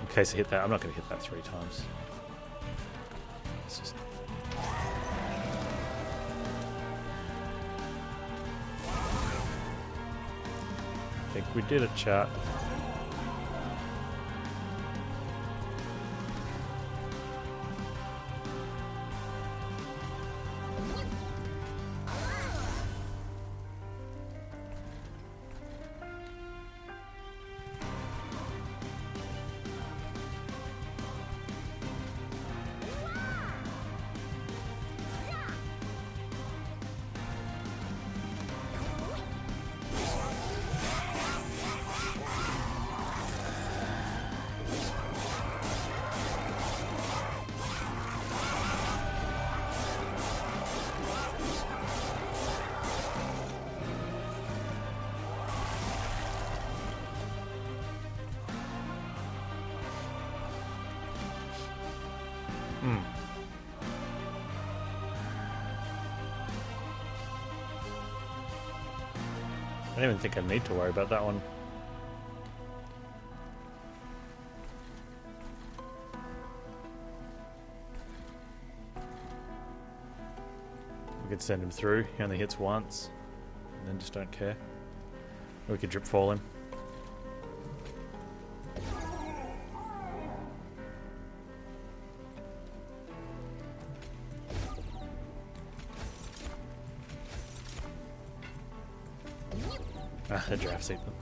A: in case I hit that. I'm not going to hit that 3 times. It's just... I think we did it, chat. I don't even think I need to worry about that one. We could send him through. He only hits once. And then just don't care. Or we could drip fall him. Ah, the draft seat them.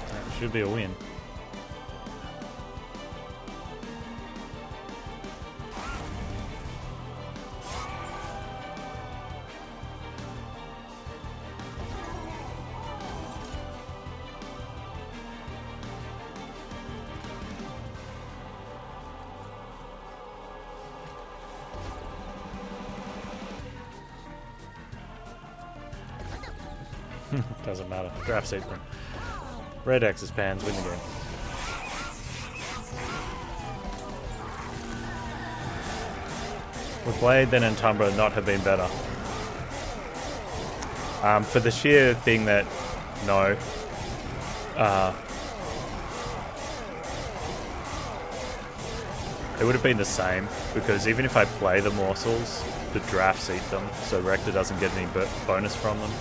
A: That should be a win. Doesn't matter. Draft seat them. Red X's Panz win the game. Would Blade then and Umbra not have been better? For the sheer thing that no. It would have been the same, because even if I play the morsels, the drafts eat them, so Rector doesn't get any bonus from them.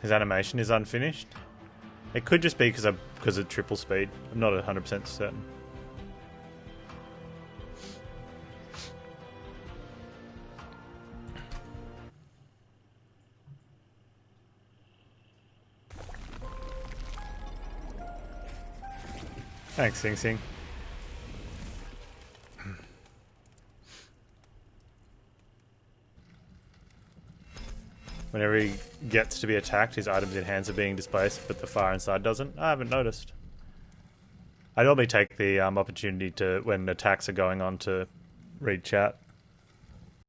A: His animation is unfinished. It could just be because of triple speed. I'm not 100% certain. Thanks, Sing Sing. Whenever he gets to be attacked, his items in hands are being displaced, but the fire inside doesn't. I haven't noticed. I normally take the opportunity to, when attacks are going on, to read chat.